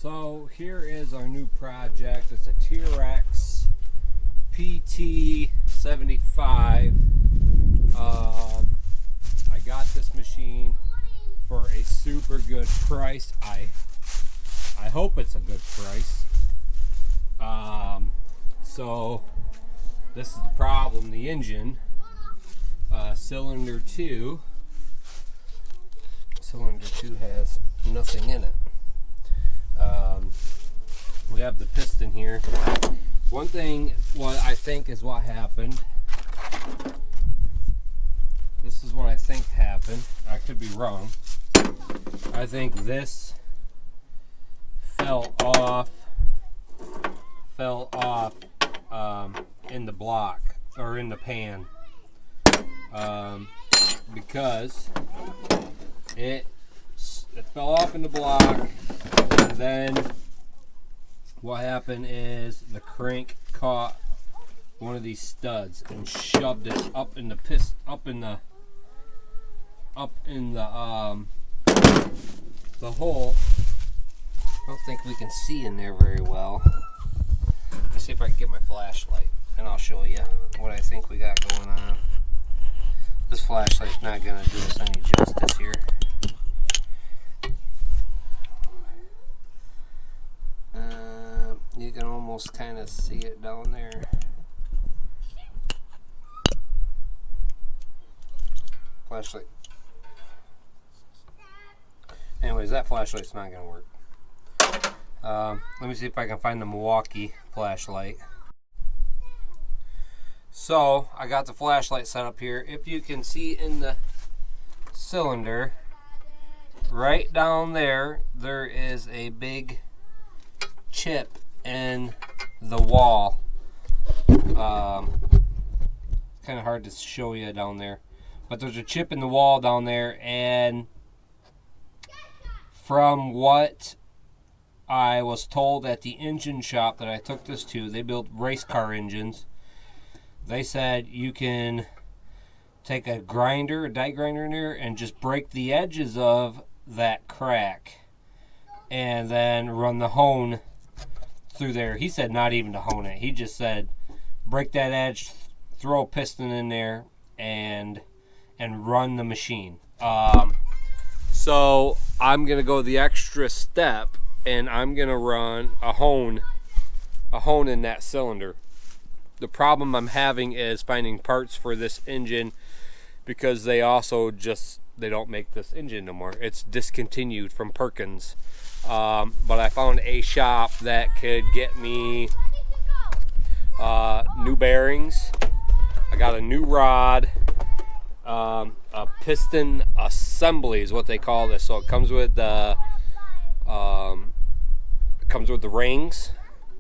So here is our new project. It's a Terex PT75. I got this machine for a super good price. I hope it's a good price. So this is the problem. The engine, cylinder 2 has nothing in it. We have the piston here. One thing, what I think is what happened. This is what I think happened. I could be wrong. I think this fell off in the block or in the pan, because it fell off in the block, and then what happened is the crank caught one of these studs and shoved it up in the hole. I don't think we can see in there very well. Let's see if I can get my flashlight and I'll show you what I think we got going on. This flashlight's not going to do us any justice here. You can almost kind of see it down there. Flashlight. Anyways, that flashlight's not going to work. Let me see if I can find the Milwaukee flashlight. So, I got the flashlight set up here. If you can see in the cylinder, right down there, there is a big chip in the wall. Kind of hard to show you down there, but there's a chip in the wall down there, and from what I was told at the engine shop that I took this to, they build race car engines. They said you can take a grinder, a die grinder in there, and just break the edges of that crack and then run the hone through there. He said not even to hone it. He just said break that edge, throw a piston in there, and run the machine. So I'm gonna go the extra step, and I'm gonna run a hone in that cylinder. The problem I'm having is finding parts for this engine, because they don't make this engine no more. It's discontinued from Perkins. But I found a shop that could get me new bearings. I got a new rod, a piston assembly is what they call this. So it comes with the rings,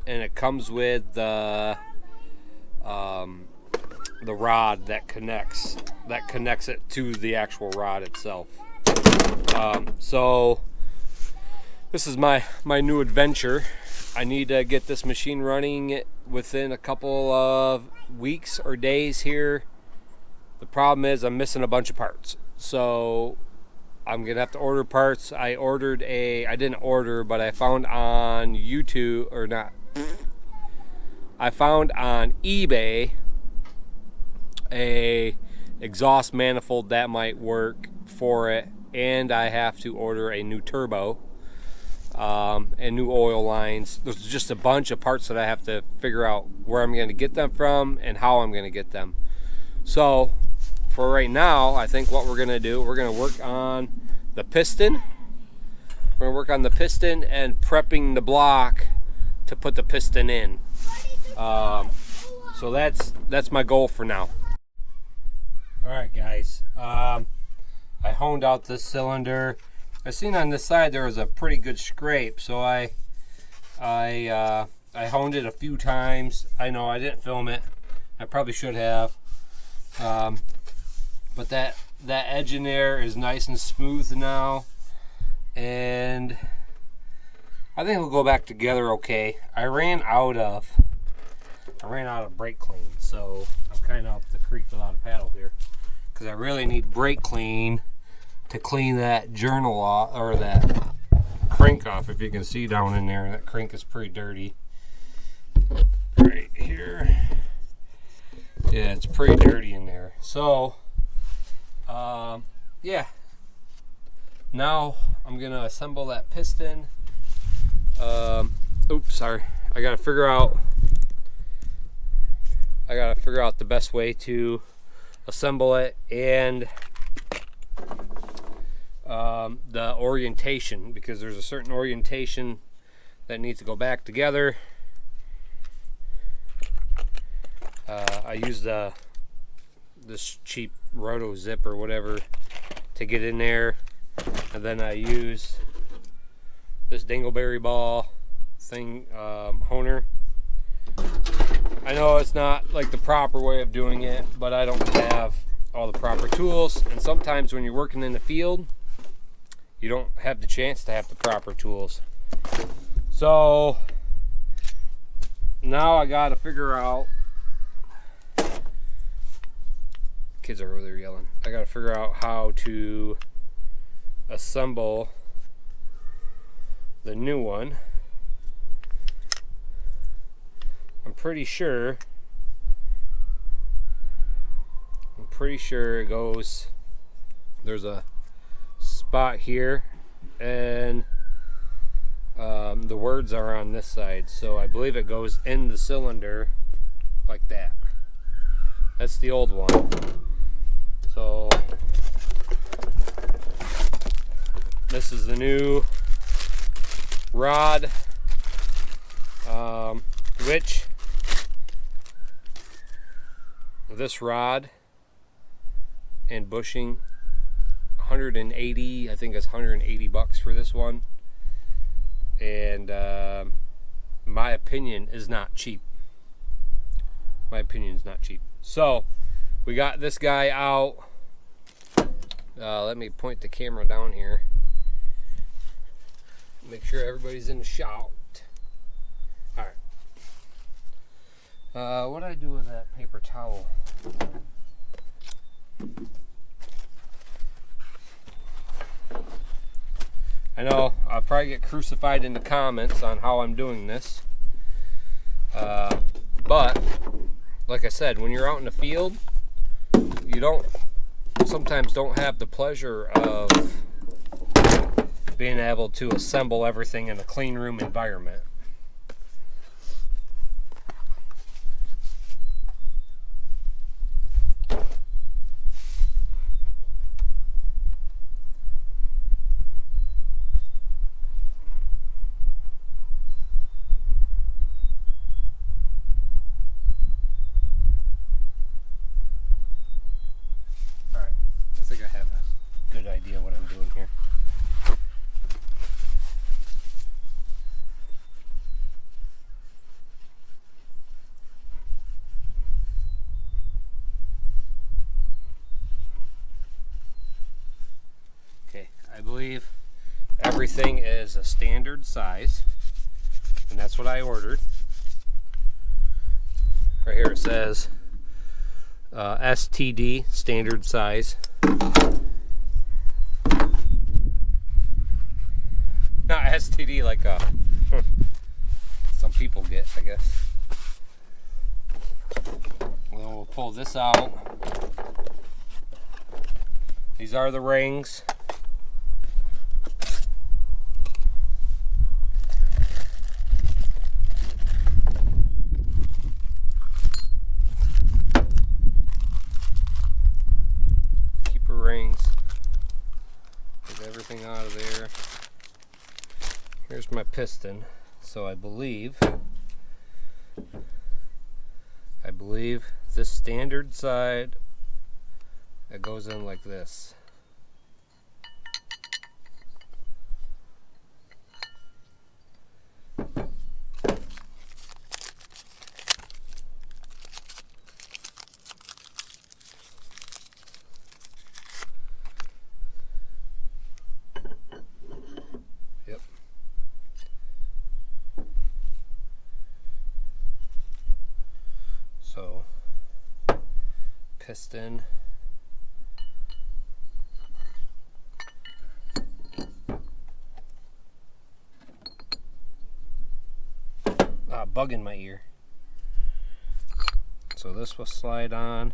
and it comes with the rod that connects it to the actual rod itself. So this is my new adventure. I need to get this machine running within a couple of weeks or days here. The problem is I'm missing a bunch of parts, so I'm gonna have to order parts. I didn't order, but I found on YouTube, or not, I found on eBay a exhaust manifold that might work for it, and I have to order a new turbo and new oil lines. There's just a bunch of parts that I have to figure out where I'm going to get them from and how I'm going to get them. So for right now, I think what we're going to do, we're going to work on the piston. We're going to work on the piston and prepping the block to put the piston in. So that's my goal for now. Alright guys, I honed out this cylinder. I seen on this side there was a pretty good scrape, so I honed it a few times. I know I didn't film it. I probably should have. But that edge in there is nice and smooth now, and I think it'll go back together okay. I ran out of brake clean, so I'm kind of up the creek without a paddle here, because I really need brake clean to clean that journal off, or that crank off, if you can see down in there. That crank is pretty dirty. Right here. Yeah, it's pretty dirty in there. So, yeah. Now I'm gonna assemble that piston. Oops, sorry. I gotta figure out the best way to assemble it, and the orientation, because there's a certain orientation that needs to go back together. I used this cheap roto zip or whatever to get in there, and then I used this dingleberry ball thing, honer. I know it's not like the proper way of doing it, but I don't have all the proper tools, and sometimes when you're working in the field, you don't have the chance to have the proper tools. So now I gotta figure out, kids are over there yelling, I gotta figure out how to assemble the new one. I'm pretty sure it goes, there's a spot here, and the words are on this side, so I believe it goes in the cylinder like that. That's the old one. So this is the new rod, which this rod and bushing, 180, I think it's 180 bucks for this one, and my opinion is not cheap. So we got this guy out. Let me point the camera down here, make sure everybody's in the shot. All right, what do I do with that paper towel? I know I'll probably get crucified in the comments on how I'm doing this, but like I said, when you're out in the field, you sometimes don't have the pleasure of being able to assemble everything in a clean room environment. Idea what I'm doing here. Okay, I believe everything is a standard size, and that's what I ordered. Right here it says STD, standard size. Not STD like some people get, I guess. Well, we'll pull this out. These are the rings. Keeper rings. Get everything out of there. Here's my piston. So I believe this standard side, it goes in like this. Yep. So piston, bug in my ear. So this will slide on.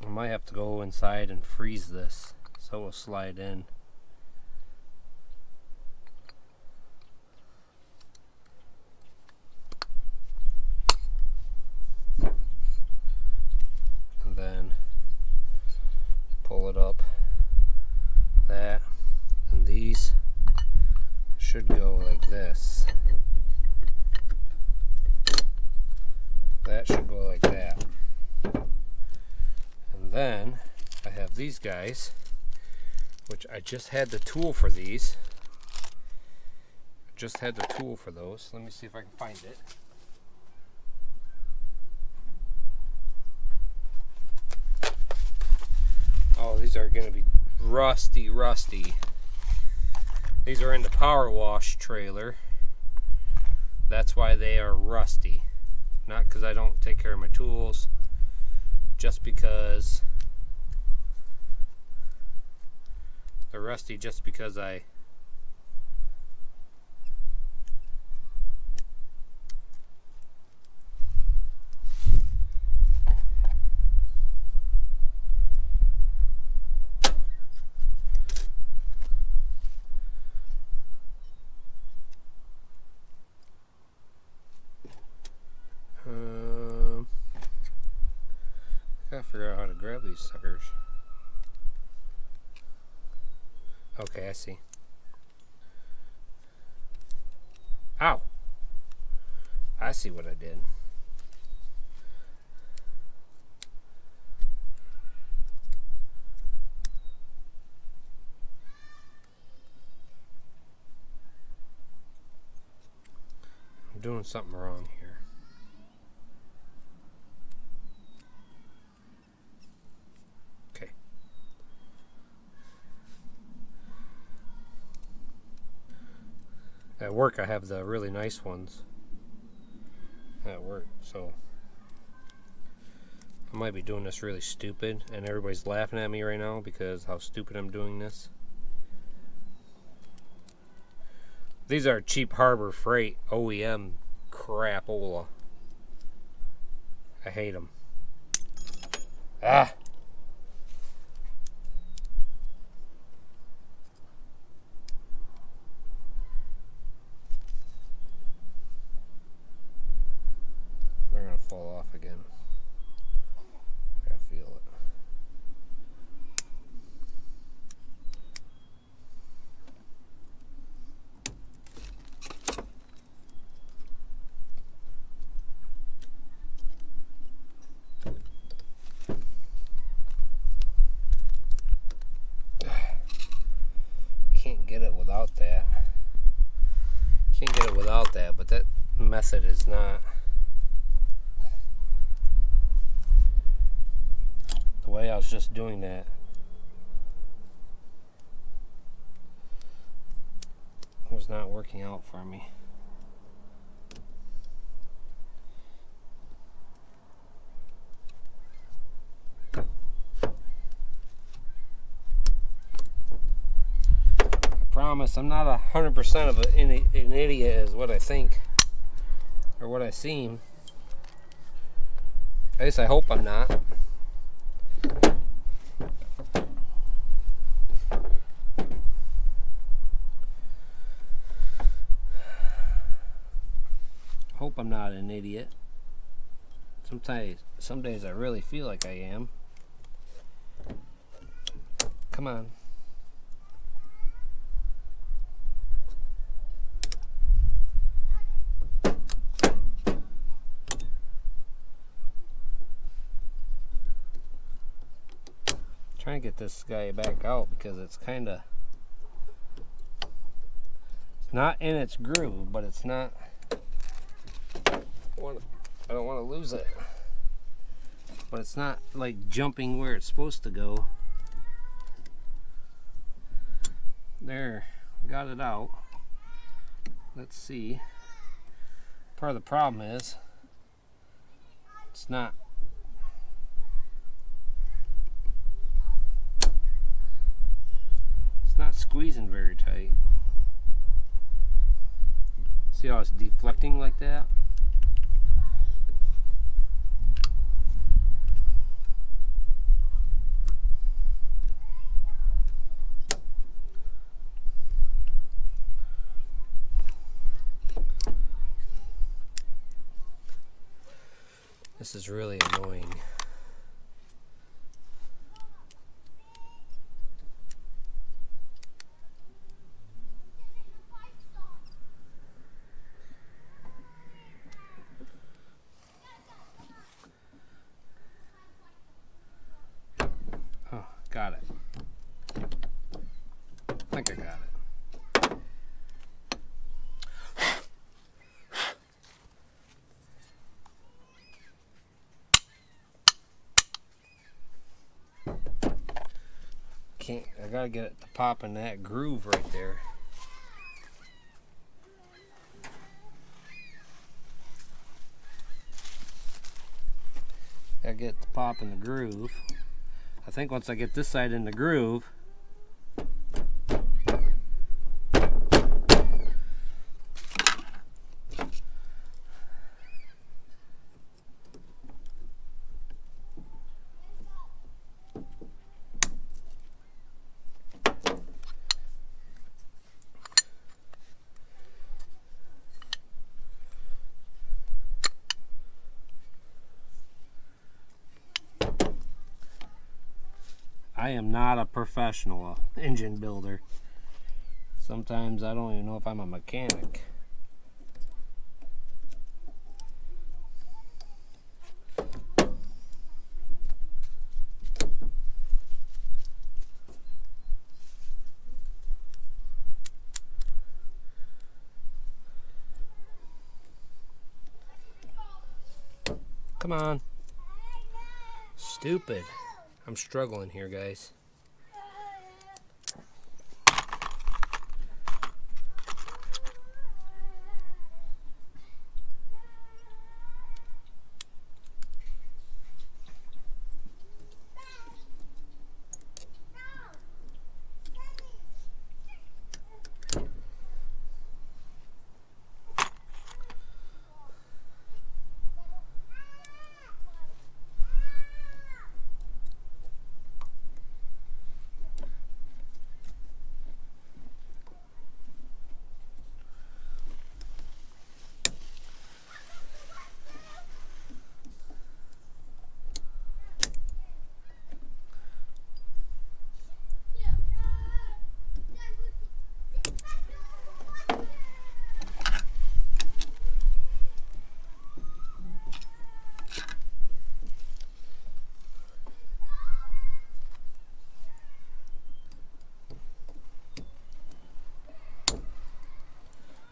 I might have to go inside and freeze this so it will slide in. And then pull it up. That. And these should go like this. That should go like that. And then I have these guys, which I just had the tool for these. Just had the tool for those. Let me see if I can find it. Oh, these are going to be rusty. These are in the power wash trailer. That's why they are rusty. Not because I don't take care of my tools, just because they're rusty, just because I gotta figure out how to grab these suckers. Okay, I see. Ow! I see what I did. I'm doing something wrong here. At work I have the really nice ones at work, so I might be doing this really stupid and everybody's laughing at me right now because how stupid I'm doing this. These are cheap Harbor Freight OEM crapola. I hate them. Ah! Fall off again. I feel it. Can't get it without that. Can't get it without that, but that method is not the way I was just doing that. Was not working out for me. I promise I'm not 100% of an idiot is what I think or what I seem. At least I hope I'm not. Hope I'm not an idiot. Some days I really feel like I am. Come on. Trying to get this guy back out because it's not in its groove, but it's not. I don't want to lose it, but it's not like jumping where it's supposed to go. There, got it out. Let's see. Part of the problem is it's not squeezing very tight. See how it's deflecting like that? This is really annoying. Oh, got it. I think I got it. I gotta get it to pop in that groove right there. Gotta get it to pop in the groove. I think once I get this side in the groove, I am not a professional engine builder. Sometimes I don't even know if I'm a mechanic. Come on. Stupid. I'm struggling here, guys.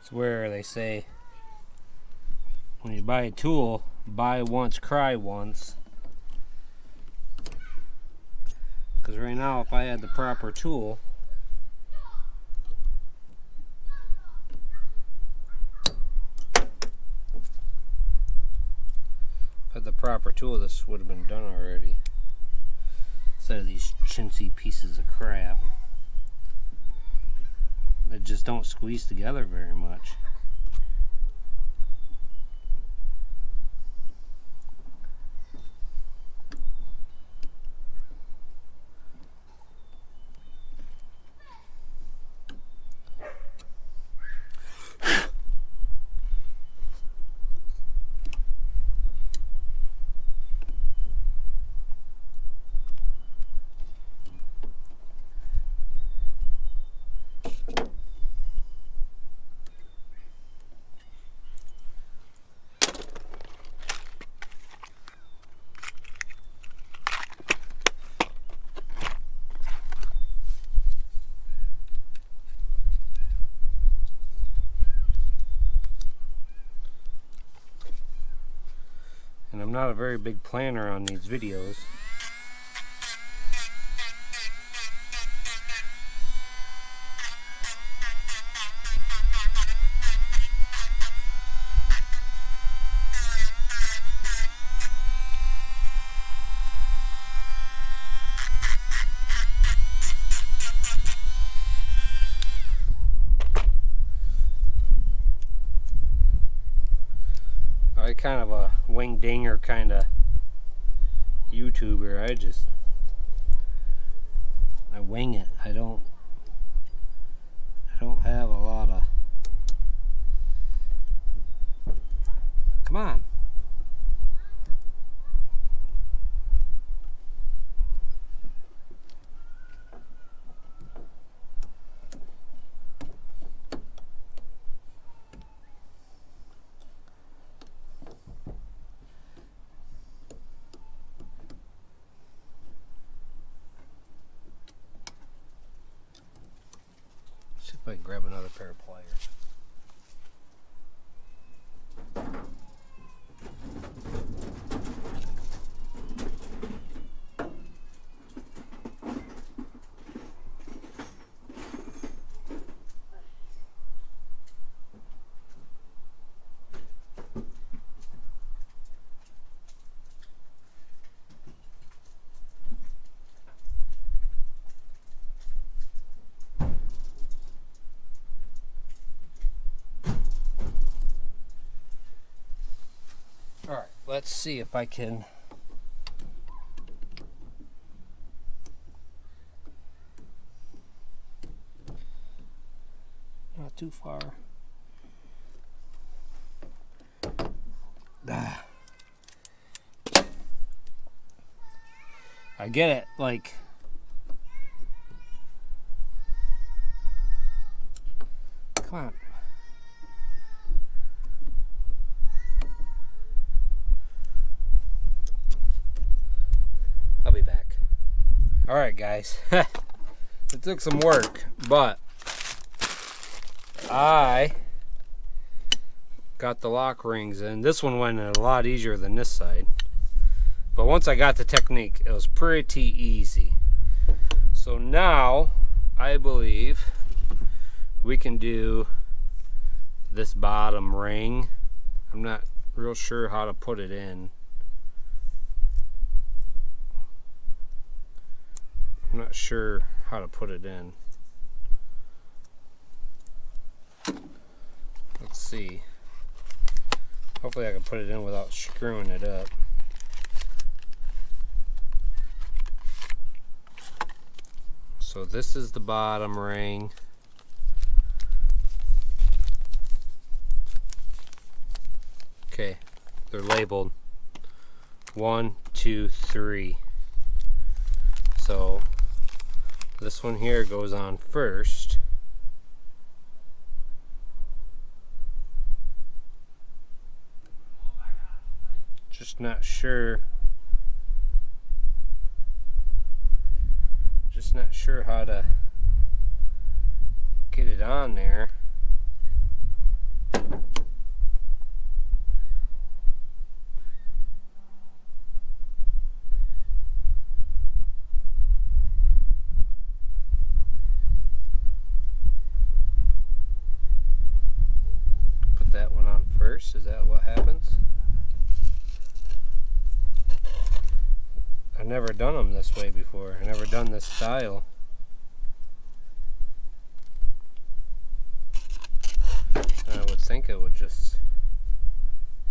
It's where they say when you buy a tool, buy once, cry once. Because right now, if I had the proper tool, this would have been done already. Instead of these chintzy pieces of crap that just don't squeeze together very much. And I'm not a very big planner on these videos. kind of a wing dinger kind of YouTuber. I wing it. I don't have a lot of. Come on. See if I can grab another pair of pliers. Alright, let's see if I can not too far. I get it, like come on. I'll be back. Alright guys, it took some work, but I got the lock rings in. This one went in a lot easier than this side, but once I got the technique, it was pretty easy. So now I believe we can do this bottom ring. I'm not real sure how to put it in. I'm not sure how to put it in. Let's see. Hopefully I can put it in without screwing it up. So this is the bottom ring. Okay, they're labeled 1, 2, 3. So this one here goes on first. Just not sure. Just not sure how to get it on there. Put that one on first. Is that what happens? I've never done them this way before. I've never done this style. I would think it would just,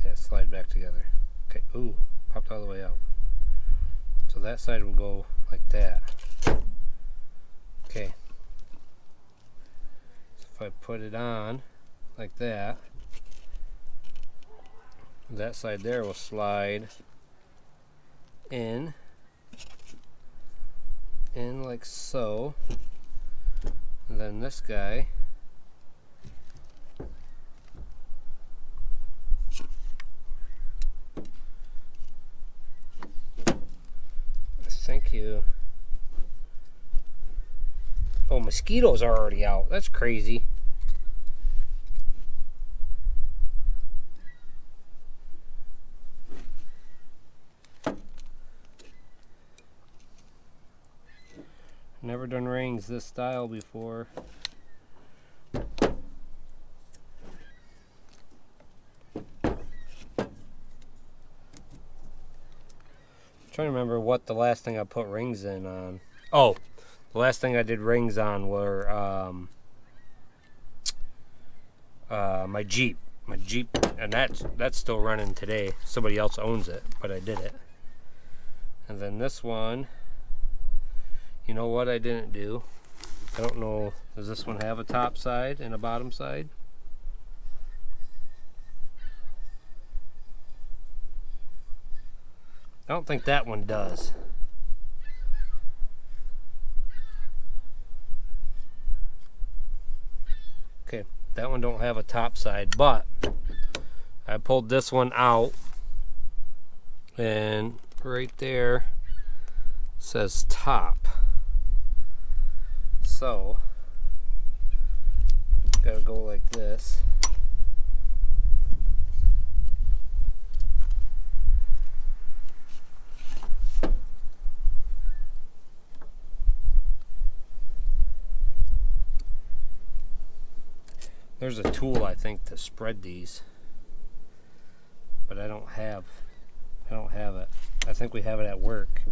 yeah, slide back together. Okay, ooh, popped all the way out. So that side will go like that. Okay. So if I put it on like that, that side there will slide in like so, and then this guy oh, mosquitoes are already out. That's crazy. Never done rings this style before. Trying to remember what the last thing I put rings in on. Oh, the last thing I did rings on were my Jeep. my Jeep, and that's still running today. Somebody else owns it, but I did it. And then this one, you know what I didn't do? I don't know, does this one have a top side and a bottom side? I don't think that one does. Okay, that one don't have a top side, but I pulled this one out, and right there says top. So gotta go like this. There's a tool, I think, to spread these, but I don't have it. I think we have it at work.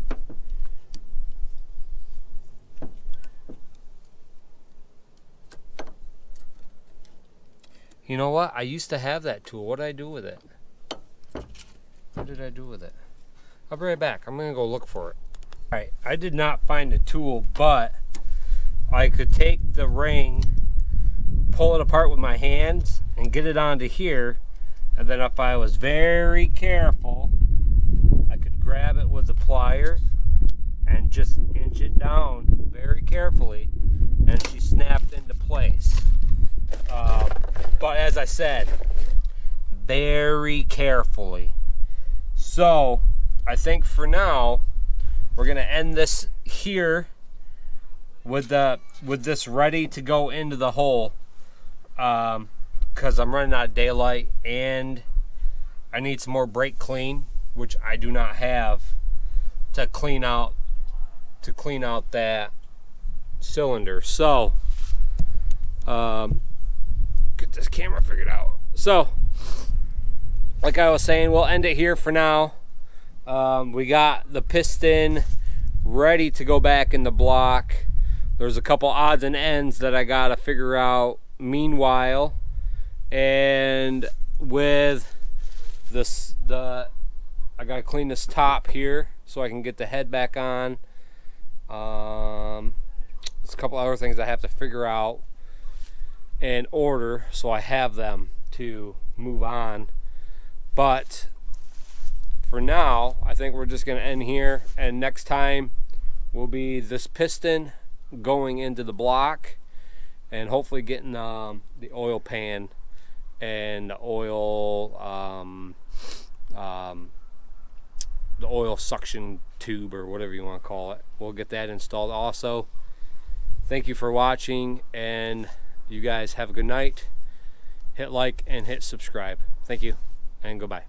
You know what? I used to have that tool. What did I do with it? What did I do with it? I'll be right back. I'm gonna go look for it. Alright, I did not find the tool, but I could take the ring, pull it apart with my hands, and get it onto here, and then if I was very careful, I could grab it with the plier and just inch it down very carefully, and she snapped into place. But as I said, very carefully. So I think for now we're gonna end this here with this ready to go into the hole, because I'm running out of daylight and I need some more brake clean, which I do not have to clean out that cylinder. So get this camera figured out. So like I was saying, we'll end it here for now. We got the piston ready to go back in the block. There's a couple odds and ends that I gotta figure out meanwhile, and with this, I gotta clean this top here so I can get the head back on. There's a couple other things I have to figure out and order so I have them to move on. But for now, I think we're just gonna end here, and next time will be this piston going into the block, and hopefully getting the oil pan and the oil suction tube, or whatever you want to call it. We'll get that installed also. Thank you for watching, and you guys have a good night. Hit like and hit subscribe. Thank you, and goodbye.